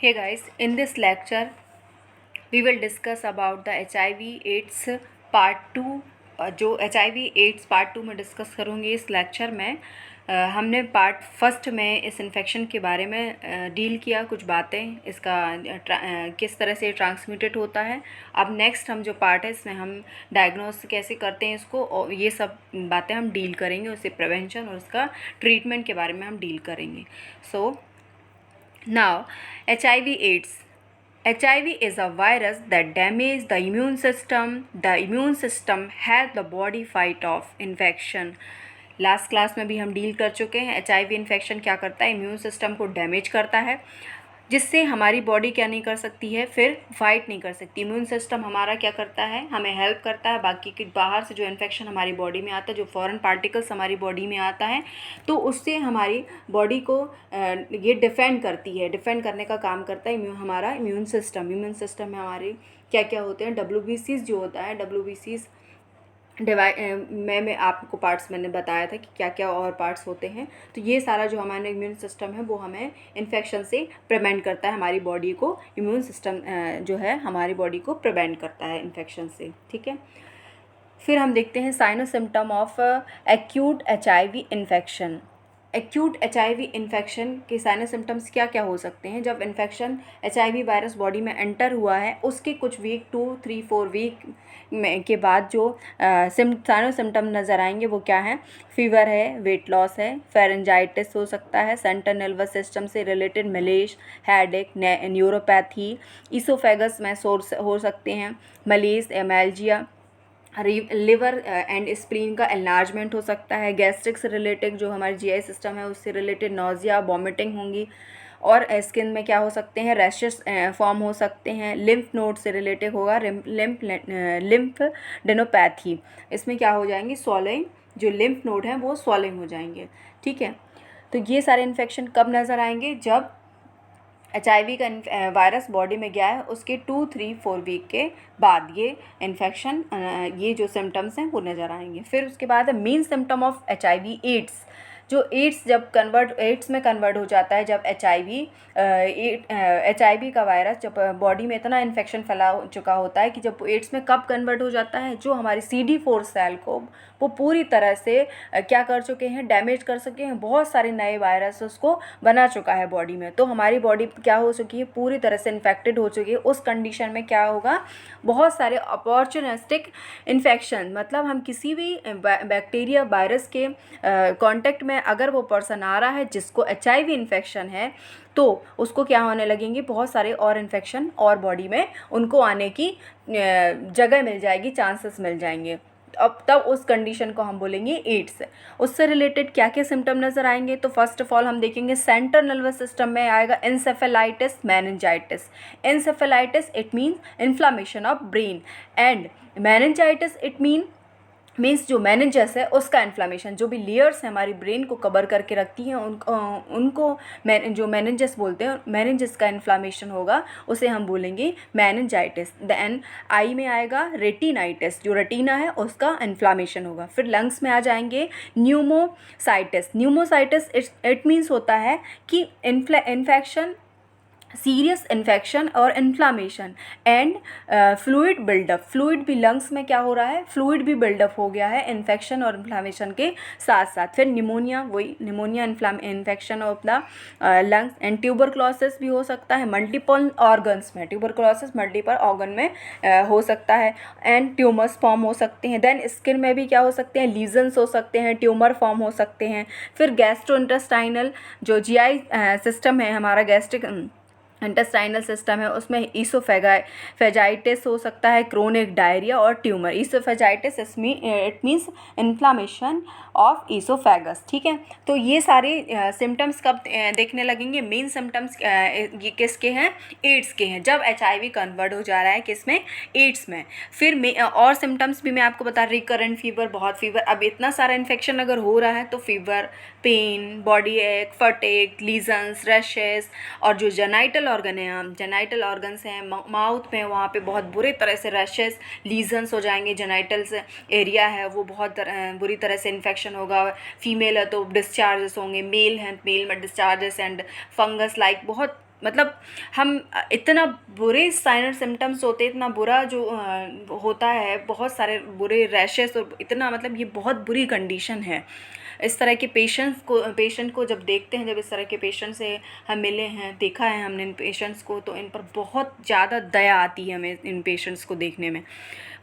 Hey guys, in this lecture we will discuss about the HIV/AIDS part 2। जो HIV/AIDS part 2 में discuss करूँगी इस lecture में। हमने पार्ट फर्स्ट में इस इन्फेक्शन के बारे में डील किया, कुछ बातें इसका किस तरह से ट्रांसमिटेड होता है। अब नेक्स्ट हम जो पार्ट है इसमें हम डायग्नोस कैसे करते हैं इसको, और ये सब बातें हम डील करेंगे। उससे प्रिवेंशन और उसका ट्रीटमेंट के बारे में हम डील करेंगे। So now HIV/AIDS. HIV is a virus that damages the immune system. The immune system help the body fight off infection. Last class में भी हम डील कर चुके हैं। HIV इन्फेक्शन क्या करता है, इम्यून सिस्टम को डैमेज करता है, जिससे हमारी बॉडी क्या नहीं कर सकती है, फिर फाइट नहीं कर सकती। इम्यून सिस्टम हमारा क्या करता है, हमें हेल्प करता है। बाकी के बाहर से जो इन्फेक्शन हमारी बॉडी में आता है, जो फॉरेन पार्टिकल्स हमारी बॉडी में आता है, तो उससे हमारी बॉडी को ये डिफेंड करती है। डिफेंड करने का काम करता है हमारा इम्यून सिस्टम। इम्यून सिस्टम में हमारे क्या क्या होते हैं, WBCs जो होता है, WBCs मैं आपको पार्ट्स मैंने बताया था कि क्या क्या और पार्ट्स होते हैं। तो ये सारा जो हमारा इम्यून सिस्टम है वो हमें इन्फेक्शन से प्रिवेंट करता है। हमारी बॉडी को इम्यून सिस्टम जो है हमारी बॉडी को प्रिवेंट करता है इन्फेक्शन से। ठीक है, फिर हम देखते हैं sign symptom of acute HIV infection. Acute HIV infection के साइन सिम्टम्स क्या क्या हो सकते हैं। जब इन्फेक्शन HIV वायरस बॉडी में एंटर हुआ है उसके कुछ वीक 2, 3, 4 वीक के बाद जो साइन सिम्टम नज़र आएंगे वो क्या हैं। फीवर है, वेट लॉस है, फेरेंजाइटिस हो सकता है, सेंट्रल नर्वस सिस्टम से related Mallesh, headache, neuropathy, oesophagus में सोर्स हो सकते हैं, मलेस, एमेल्जिया, लिवर एंड स्प्लीन का एनलार्जमेंट हो सकता है, गैस्ट्रिक से रिलेटेड जो हमारी GI सिस्टम है उससे रिलेटेड नोजिया, वॉमिटिंग होंगी, और स्किन में क्या हो सकते हैं, रैशेस फॉर्म हो सकते हैं। लिम्फ नोड से रिलेटेड होगा लिम्फ डेनोपैथी। इसमें क्या हो जाएंगी, स्वॉलिंग, जो लिम्फ नोड हैं वो स्वॉलिंग हो जाएंगे। ठीक है, तो ये सारे इन्फेक्शन कब नज़र आएंगे, जब HIV का वायरस बॉडी में गया है उसके 2, 3, 4 वीक के बाद ये इन्फेक्शन, ये जो सिम्टम्स हैं वो नज़र आएंगे। फिर उसके बाद मेन सिम्टम ऑफ HIV/AIDS। जो एड्स में कन्वर्ट हो जाता है, जब HIV का वायरस जब बॉडी में इतना इन्फेक्शन फैला चुका होता है कि जब एड्स में कब कन्वर्ट हो जाता है, जो हमारी CD4 सेल को वो पूरी तरह से क्या कर चुके हैं, डैमेज कर चुके हैं। बहुत सारे नए वायरस उसको बना चुका है बॉडी में, तो हमारी बॉडी क्या हो चुकी है, पूरी तरह से इन्फेक्टेड हो चुकी है। उस कंडीशन में क्या होगा, बहुत सारे अपॉर्चुनिस्टिक इन्फेक्शन, मतलब हम किसी भी बैक्टीरिया वायरस के कांटेक्ट में अगर वो पर्सन आ रहा है जिसको HIV इन्फेक्शन है, तो उसको क्या होने लगेंगे, बहुत सारे और इन्फेक्शन और बॉडी में उनको आने की जगह मिल जाएगी, चांसेस मिल जाएंगे। अब तब उस कंडीशन को हम बोलेंगे एड्स। उससे रिलेटेड क्या क्या सिम्टम नज़र आएंगे, तो फर्स्ट ऑफ ऑल हम देखेंगे सेंट्रल नर्वस सिस्टम में आएगा encephalitis, meningitis. Encephalitis it means inflammation of brain, and meningitis it means जो मेनिंजस है उसका इन्फ्लामेशन। जो भी लेयर्स हैं हमारी ब्रेन को कवर करके रखती हैं उनको जो मेनिंजस बोलते हैं, मेनिंजस का इन्फ्लामेशन होगा, उसे हम बोलेंगे मेनिंजाइटिस। देन आई में आएगा रेटिनाइटिस, जो रेटिना है उसका इन्फ्लामेशन होगा। फिर लंग्स में आ जाएंगे न्यूमोसाइटिस। न्यूमोसाइटिस इट मीन्स होता है कि इन्फेक्शन, सीरियस इन्फेक्शन और inflammation and fluid buildup. Fluid भी लंग्स में क्या हो रहा है, फ्लूइड भी बिल्डअप हो गया है इन्फेक्शन और इन्फ्लामेशन के साथ साथ। फिर निमोनिया, वही pneumonia infection of the lungs, and tuberculosis भी हो सकता है मल्टीपल ऑर्गन्स में। ट्यूबरक्लोसिस मल्टीपल ऑर्गन में हो सकता है, एंड ट्यूमर्स फॉर्म हो सकते हैं। देन स्किन में भी क्या हो सकते हैं, लीजन्स हो सकते हैं, ट्यूमर फॉर्म हो सकते हैं। फिर गैस्ट्रोइंटेस्टाइनल जो GI सिस्टम है हमारा, गैस्ट्रिक इंटेस्टाइनल सिस्टम है, उसमें ईसोफेजाइटिस हो सकता है, क्रोनिक डायरिया और tumour. Oesophagitis it means inflammation of oesophagus. ठीक है, तो ये सारे सिम्टम्स कब देखने लगेंगे, मेन सिम्टम्स ये किसके हैं, एड्स के हैं, जब HIV कन्वर्ट हो जा रहा है किसमें, एड्स में। फिर और सिम्टम्स भी मैं आपको बता, रिकरेंट फीवर, बहुत फीवर। अब इतना सारा इन्फेक्शन अगर हो रहा है तो फीवर, पेन, बॉडी एक, फटेक, लीजन्स, रैशेस, और जो जेनाइटल ऑर्गन है, हम जेनाइटल ऑर्गन्स हैं माउथ में, वहाँ पे बहुत बुरी तरह से रैशेस, लीजन्स हो जाएंगे। जेनाइटल्स एरिया है वो बहुत बुरी तरह से इन्फेक्शन होगा। फीमेल है तो डिस्चार्जेस होंगे, मेल हैं मेल में डिस्चार्जेस एंड फंगस लाइक बहुत मतलब हम इतना बुरे साइन और सिम्टम्स होते हैं, इतना बुरा जो होता है, बहुत सारे बुरे रैशेस, और इतना मतलब ये बहुत बुरी कंडीशन है। इस तरह के पेशेंट को जब देखते हैं, जब इस तरह के पेशेंट से हम मिले हैं, देखा है हमने इन पेशेंट्स को, तो इन पर बहुत ज़्यादा दया आती है हमें इन पेशेंट्स को देखने में।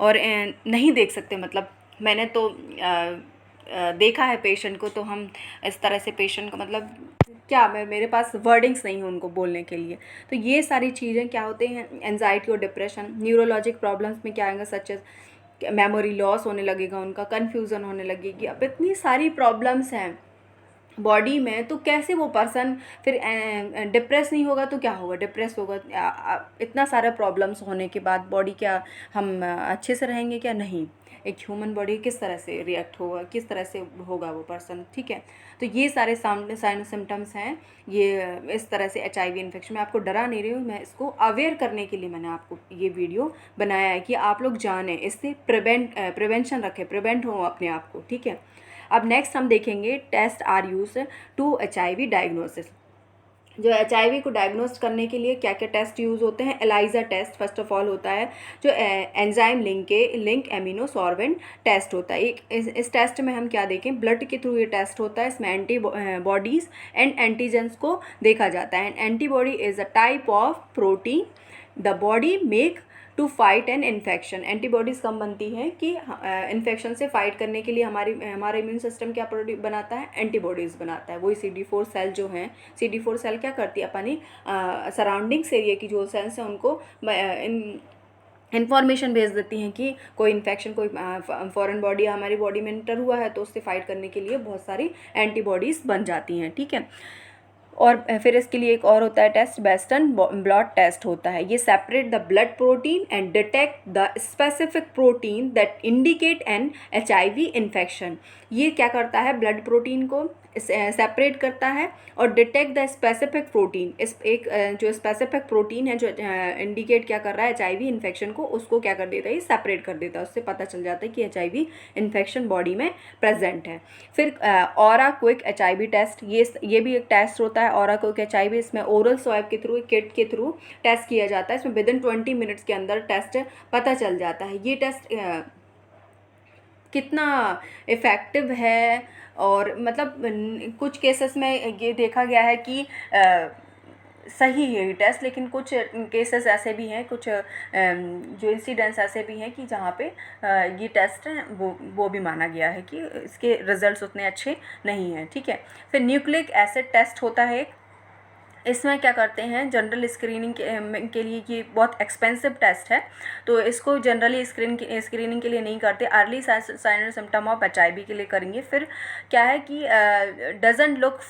और नहीं देख सकते, मतलब मैंने तो देखा है पेशेंट को, तो हम इस तरह से पेशेंट को मतलब क्या, मेरे पास वर्डिंग्स नहीं है उनको बोलने के लिए। तो ये सारी चीज़ें क्या होते हैं, एंजाइटी और डिप्रेशन, न्यूरोलॉजिक प्रॉब्लम्स में क्या आएंगे, सच एज मेमोरी लॉस होने लगेगा, उनका कन्फ्यूज़न होने लगेगी। अब इतनी सारी प्रॉब्लम्स हैं बॉडी में, तो कैसे वो पर्सन फिर डिप्रेस नहीं होगा तो क्या होगा, डिप्रेस होगा। इतना सारा प्रॉब्लम्स होने के बाद बॉडी क्या हम अच्छे से रहेंगे क्या, नहीं। एक ह्यूमन बॉडी किस तरह से रिएक्ट होगा, किस तरह से होगा वो पर्सन, ठीक है। तो ये सारे साइन सिम्टम्स हैं, ये इस तरह से HIV इन्फेक्शन। मैं आपको डरा नहीं रही हूँ, मैं इसको अवेयर करने के लिए मैंने आपको ये वीडियो बनाया है कि आप लोग जानें, इससे प्रिवेंशन रखें, प्रिवेंट हो अपने आप को, ठीक है। अब नेक्स्ट हम देखेंगे test are use to HIV diagnosis. जो HIV को डायग्नोस करने के लिए क्या क्या टेस्ट यूज़ होते हैं। ELISA test first of all होता है, जो enzyme link amino sorbent test होता है। इस टेस्ट में हम क्या देखें, ब्लड के थ्रू ये टेस्ट होता है। इसमें एंटीबॉडीज़ एंड एंटीजेंस को देखा जाता है। And antibody is a type of protein the body make to fight an infection. Antibodies कब बनती हैं कि इन्फेक्शन से फाइट करने के लिए हमारा इम्यून सिस्टम क्या बनाता है, एंटीबॉडीज़ बनाता है। वही CD4 सेल जो हैं, CD4 सेल क्या करती है, अपनी सराउंडिंग्स एरिया की जो सेल्स हैं उनको इन्फॉर्मेशन भेज देती हैं कि कोई इन्फेक्शन, कोई फॉरेन बॉडी हमारी बॉडी में एंटर हुआ है, तो उससे फाइट करने के लिए बहुत सारी एंटीबॉडीज़ बन जाती हैं, ठीक है। और फिर इसके लिए एक और होता है टेस्ट, वेस्टर्न ब्लॉट टेस्ट होता है। ये separate the blood protein and detect the specific protein that indicate N HIV infection. ये क्या करता है, ब्लड प्रोटीन को सेपरेट करता है और डिटेक्ट द स्पेसिफिक प्रोटीन, इस एक जो स्पेसिफिक प्रोटीन है जो इंडिकेट क्या कर रहा है HIV इन्फेक्शन को, उसको क्या कर देता है, सेपरेट कर देता है। उससे पता चल जाता है कि HIV इन्फेक्शन बॉडी में प्रेजेंट है। फिर ऑरा क्विक HIV टेस्ट, ये भी एक टेस्ट होता है, ऑरा क्विक HIV। इसमें ओरल स्वैब के थ्रू, किट के थ्रू टेस्ट किया जाता है। इसमें विदिन 20 मिनट्स के अंदर टेस्ट पता चल जाता है ये टेस्ट कितना इफ़ेक्टिव है। और मतलब कुछ केसेस में ये देखा गया है कि सही है ये टेस्ट, लेकिन कुछ केसेस ऐसे भी हैं, कुछ जो इंसिडेंट्स ऐसे भी हैं कि जहाँ पे ये टेस्ट वो भी माना गया है कि इसके रिजल्ट्स उतने अच्छे नहीं हैं, ठीक है। फिर न्यूक्लिक एसिड टेस्ट होता है। इसमें क्या करते हैं, जनरल स्क्रीनिंग के लिए ये बहुत एक्सपेंसिव टेस्ट है, तो इसको जनरली स्क्रीनिंग के लिए नहीं करते, अर्ली साइन और सिम्टम ऑफ HIV के लिए करेंगे। फिर क्या है कि डजंट लुक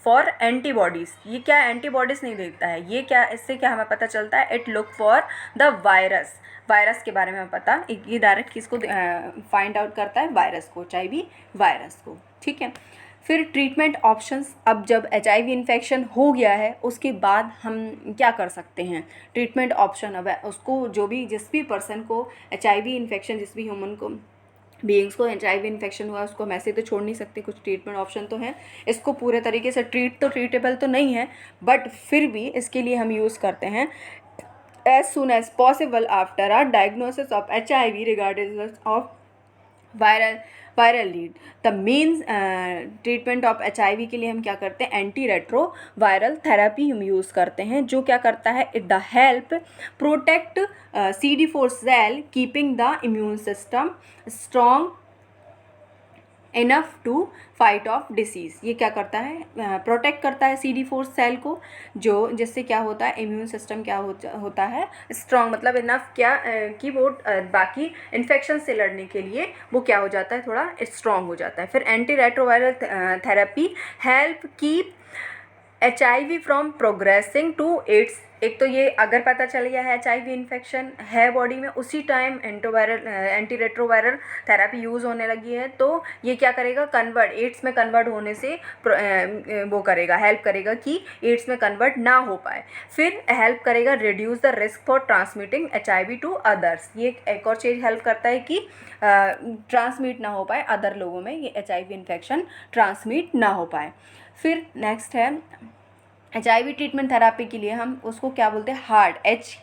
फॉर एंटीबॉडीज़, ये क्या एंटीबॉडीज़ नहीं देखता है, ये क्या, इससे क्या हमें पता चलता है, it look for the virus के बारे में हमें पता, ये डायरेक्ट किसको फाइंड आउट करता है, वायरस को, HIV वायरस को, ठीक है। फिर ट्रीटमेंट ऑप्शंस, अब जब HIV इन्फेक्शन हो गया है उसके बाद हम क्या कर सकते हैं, ट्रीटमेंट ऑप्शन। अब उसको जिस भी पर्सन को HIV इन्फेक्शन, जिस भी ह्यूमन को बीइंग्स को HIV इन्फेक्शन हुआ, उसको हम ऐसे तो छोड़ नहीं सकते, कुछ ट्रीटमेंट ऑप्शन तो हैं। इसको पूरे तरीके से ट्रीटेबल तो नहीं है, बट फिर भी इसके लिए हम यूज़ करते हैं as soon as possible after a diagnosis of HIV regardless of viral load. The main treatment of HIV के लिए हम क्या करते हैं, एंटी रेट्रोवायरल थेरेपी हम यूज़ करते हैं, जो क्या करता है, it the help protect CD4 cell keeping the immune system strong enough to fight off disease. ये क्या करता है, प्रोटेक्ट करता है CD4 सेल को, जिससे क्या होता है, इम्यून सिस्टम क्या होता है, स्ट्रॉन्ग, मतलब इनफ क्या कि वो बाकी इन्फेक्शन से लड़ने के लिए वो क्या हो जाता है, थोड़ा स्ट्रॉन्ग हो जाता है। फिर anti retroviral therapy help keep HIV from progressing to AIDS. एक तो ये अगर पता चल गया है HIV इन्फेक्शन है बॉडी में, उसी time anti retroviral therapy use होने लगी है, तो ये क्या करेगा, एड्स में कन्वर्ट होने से वो करेगा, हेल्प करेगा कि एड्स में कन्वर्ट ना हो पाए। फिर हेल्प करेगा reduce the risk for transmitting HIV to others. ये एक और चीज़ हेल्प करता है कि ट्रांसमिट ना हो पाए अदर लोगों में, ये HIV इन्फेक्शन ट्रांसमिट ना हो पाए। फिर नेक्स्ट है HIV ट्रीटमेंट थेरापी के लिए हम उसको क्या बोलते हैं, HAART,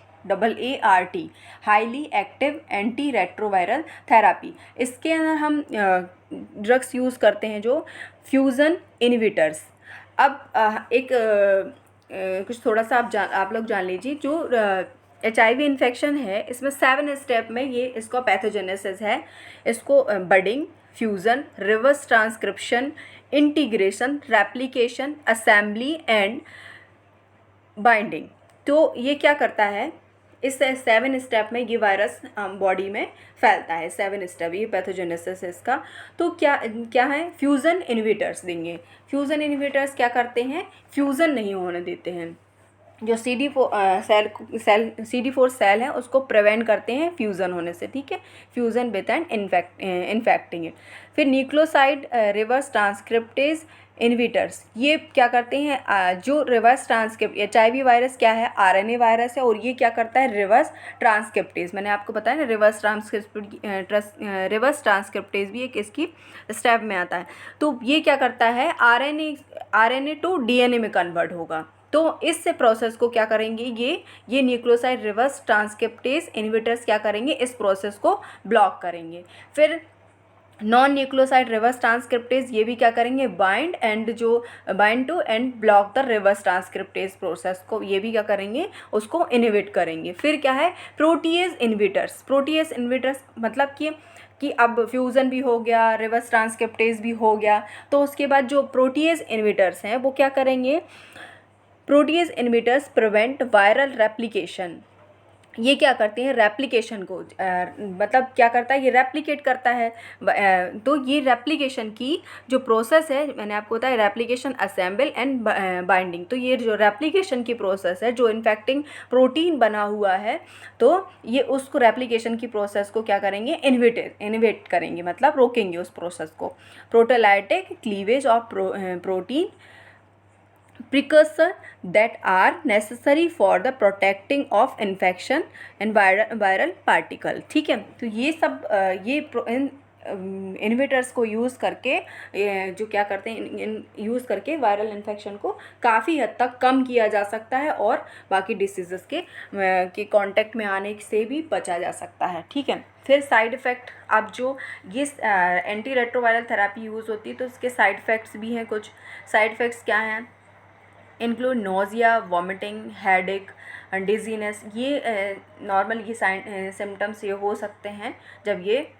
highly active anti retroviral therapy. इसके अंदर हम ड्रग्स यूज़ करते हैं जो फ्यूज़न इनहिबिटर्स। अब कुछ थोड़ा सा आप लोग जान लीजिए, जो HIV इन्फेक्शन है इसमें 7 स्टेप में ये इसका पैथोजेनेसिस है। इसको budding, fusion, reverse transcription, integration, replication, assembly and binding. तो ये क्या करता है, इस 7 स्टेप में ये वायरस बॉडी में फैलता है। 7 स्टेप ये पैथोजेनेसिस है इसका। तो क्या क्या है, फ्यूज़न इनहिबिटर्स देंगे। फ्यूज़न इनहिबिटर्स क्या करते हैं, फ्यूज़न नहीं होने देते हैं। जो CD4 सेल है उसको प्रिवेंट करते हैं फ्यूज़न होने से, ठीक है, fusion with and infecting it. फिर न्यूक्लियोसाइड रिवर्स ट्रांसक्रिप्टेज इनहिबिटर्स, ये क्या करते हैं, जो रिवर्स ट्रांसक्रिप्ट, HIV वायरस क्या है, RNA वायरस है, और ये क्या करता है, रिवर्स ट्रांसक्रिप्टेज। मैंने आपको बताया ना, रिवर्स ट्रांसक्रिप्टेज भी एक इसकी स्टेप में आता है। तो ये क्या करता है, RNA टू DNA में कन्वर्ट होगा। तो इस प्रोसेस को क्या करेंगे, ये न्यूक्लियोसाइड रिवर्स ट्रांसक्रिप्टेज इनहिबिटर्स क्या करेंगे, इस प्रोसेस को ब्लॉक करेंगे। फिर नॉन न्यूक्लियोसाइड रिवर्स ट्रांसक्रिप्टेज ये भी क्या करेंगे, bind to and block the reverse transcriptase process को, ये भी क्या करेंगे, उसको इनहिबिट करेंगे। फिर क्या है, प्रोटीएज इनहिबिटर्स मतलब कि अब फ्यूज़न भी हो गया, रिवर्स ट्रांसक्रिप्टेज भी हो गया, तो उसके बाद जो प्रोटीएज इनहिबिटर्स हैं वो क्या करेंगे, protease inhibitors prevent viral replication. ये क्या करते हैं, रेप्लिकेशन को मतलब क्या करता है, ये रेप्लिकेट करता है। तो ये रेप्लिकेशन की जो प्रोसेस है, मैंने आपको बताया, रेप्लिकेशन, असेंबल एंड बाइंडिंग। तो ये जो रेप्लिकेशन की प्रोसेस है, जो इन्फेक्टिंग प्रोटीन बना हुआ है, तो ये उसको रेप्लिकेशन की प्रोसेस को क्या करेंगे, इनहिबिट करेंगे, मतलब रोकेंगे उस प्रोसेस को। Proteolytic cleavage of protein precursor that are necessary for the protecting of infection and viral particle, ठीक है। तो ये सब इनहिबिटर्स को यूज़ करके जो क्या करते हैं, यूज़ करके वायरल इन्फेक्शन को काफ़ी हद तक कम किया जा सकता है और बाकी डिसीज़ेस के कांटेक्ट में आने से भी बचा जा सकता है, ठीक है। फिर साइड इफ़ेक्ट, अब जो ये एंटी रेट्रोवायरल थेरापी यूज़ होती है तो इसके साइड इफ़ेक्ट्स भी हैं। कुछ साइड इफ़ेक्ट्स क्या हैं, include nausea, vomiting, headache, dizziness. ये नॉर्मल ये सिम्टम्स ये हो सकते हैं जब ये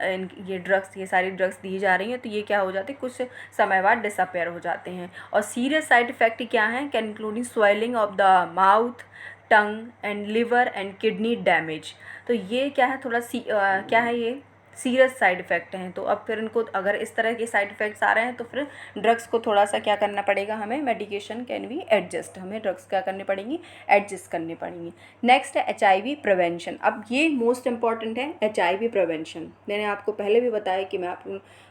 सारी ड्रग्स दी जा रही हैं, तो ये क्या हो जाते हैं, कुछ समय बाद डिसअपेयर हो जाते हैं। और सीरियस साइड इफ़ेक्ट क्या हैं, can including swelling of the mouth, tongue and liver and kidney damage. तो ये क्या है, थोड़ा क्या है, ये सीरियस साइड इफ़ेक्ट हैं। तो अब फिर इनको अगर इस तरह के साइड इफ़ेक्ट्स आ रहे हैं तो फिर ड्रग्स को थोड़ा सा क्या करना पड़ेगा, हमें मेडिकेशन कैन बी एडजस्ट, हमें ड्रग्स क्या करनी पड़ेंगी, एडजस्ट करनी पड़ेंगी। नेक्स्ट है HIV प्रिवेंशन। अब ये मोस्ट इंपॉर्टेंट है, HIV प्रिवेंशन। मैंने आपको पहले भी बताया कि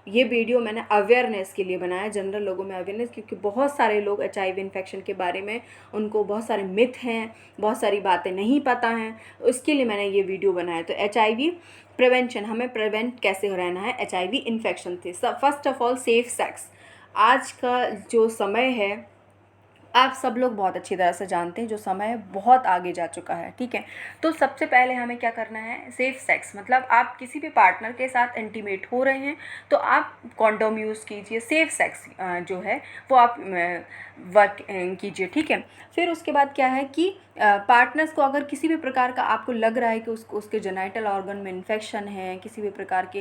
ये वीडियो मैंने अवेयरनेस के लिए बनाया, जनरल लोगों में अवेयरनेस, क्योंकि बहुत सारे लोग HIV इन्फेक्शन के बारे में उनको बहुत सारे मिथ हैं, बहुत सारी बातें नहीं पता हैं, इसके लिए मैंने ये वीडियो बनाया। तो HIV प्रिवेंशन, हमें प्रिवेंट कैसे रहना है HIV इन्फेक्शन से। First of all safe sex. आज का जो समय है आप सब लोग बहुत अच्छी तरह से जानते हैं, जो समय बहुत आगे जा चुका है, ठीक है। तो सबसे पहले हमें क्या करना है, सेफ सेक्स, मतलब आप किसी भी पार्टनर के साथ इंटीमेट हो रहे हैं तो आप कॉन्डोम यूज़ कीजिए। सेफ सेक्स जो है वो आप वर्क कीजिए, ठीक है। फिर उसके बाद क्या है कि पार्टनर्स को अगर किसी भी प्रकार का आपको लग रहा है कि उसके जेनिटल ऑर्गन में इन्फेक्शन है, किसी भी प्रकार के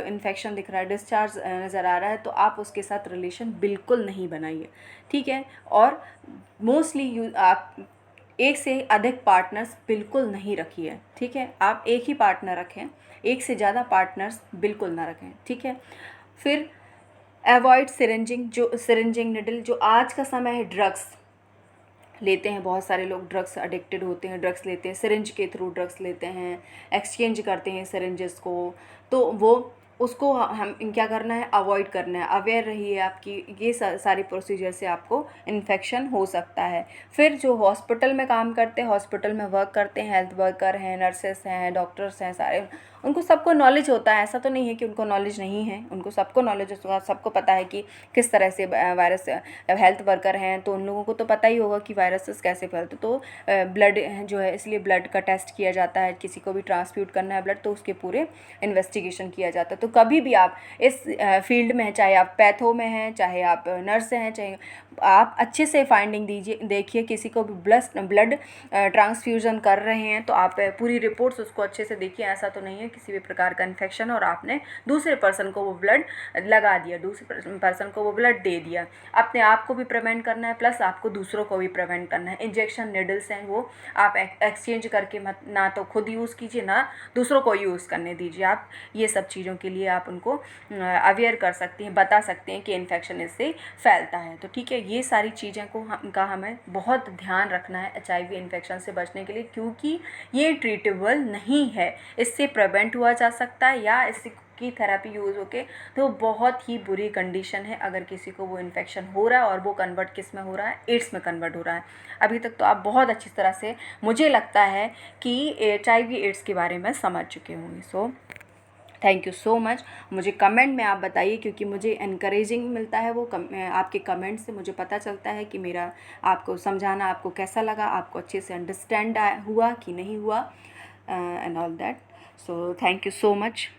इन्फेक्शन दिख रहा है, डिस्चार्ज नज़र आ रहा है, तो आप उसके साथ रिलेशन बिल्कुल नहीं बनाइए, ठीक है। और मोस्टली आप एक से अधिक पार्टनर्स बिल्कुल नहीं रखिए, ठीक है। आप एक ही पार्टनर रखें, एक से ज़्यादा पार्टनर्स बिल्कुल ना रखें, ठीक है। फिर अवॉइड सिरिंजिंग निडल। जो आज का समय है, ड्रग्स लेते हैं, बहुत सारे लोग ड्रग्स एडिक्टेड होते हैं, ड्रग्स लेते हैं, सिरिंज के थ्रू ड्रग्स लेते हैं, एक्सचेंज करते हैं सिरिंजेस को, तो वो उसको हम क्या करना है, अवॉइड करना है। अवेयर रहिए, आपकी ये सारी प्रोसीजर से आपको इन्फेक्शन हो सकता है। फिर जो हॉस्पिटल में काम करते हैं, हॉस्पिटल में वर्क करते हैं, हेल्थ वर्कर हैं, नर्सेस हैं, डॉक्टर्स हैं, सारे उनको सबको नॉलेज होता है। ऐसा तो नहीं है कि उनको नॉलेज नहीं है, उनको सबको नॉलेज होता है, सबको पता है कि किस तरह से वायरस, हेल्थ वर्कर हैं तो उन लोगों को तो पता ही होगा कि वायरसेस कैसे फैलते। तो ब्लड जो है, इसलिए ब्लड का टेस्ट किया जाता है। किसी को भी ट्रांसफ्यूट करना है ब्लड तो उसके पूरे इन्वेस्टिगेशन किया जाता है। तो कभी भी आप इस फील्ड में हैं, चाहे आप पैथो में हैं, चाहे आप नर्स हैं, चाहे आप अच्छे से फाइंडिंग दीजिए, देखिए किसी को भी ब्लड ट्रांसफ्यूज़न कर रहे हैं तो आप पूरी रिपोर्ट्स उसको अच्छे से देखिए। ऐसा तो नहीं है किसी भी प्रकार का इन्फेक्शन और आपने दूसरे पर्सन को वो ब्लड लगा दिया, दूसरे पर्सन को वो ब्लड दे दिया। अपने आप को भी प्रिवेंट करना है, प्लस आपको दूसरों को भी प्रिवेंट करना है। इंजेक्शन निडल्स हैं वो आप एक्सचेंज करके मत, ना तो खुद यूज़ कीजिए ना दूसरों को यूज़ करने दीजिए। आप ये सब चीज़ों के लिए आप उनको अवेयर कर सकती हैं, बता सकते हैं कि इन्फेक्शन इससे फैलता है। तो ठीक है, ये सारी चीज़ें का हमें बहुत ध्यान रखना है HIV इन्फेक्शन से बचने के लिए, क्योंकि ये ट्रीटेबल नहीं है। इससे प्रिवेंट हुआ जा सकता है या इससे की थेरेपी यूज़ होके तो बहुत ही बुरी कंडीशन है अगर किसी को वो इन्फेक्शन हो रहा है और वो कन्वर्ट किस में हो रहा है, एड्स में कन्वर्ट हो रहा है। अभी तक तो आप बहुत अच्छी तरह से, मुझे लगता है कि HIV एड्स के बारे में समझ चुके होंगे। So thank you so much. मुझे कमेंट में आप बताइए, क्योंकि मुझे एनकरेजिंग मिलता है वो आपके कमेंट से मुझे पता चलता है कि मेरा आपको समझाना आपको कैसा लगा, आपको अच्छे से अंडरस्टैंड हुआ कि नहीं हुआ, and all that. So thank you so much.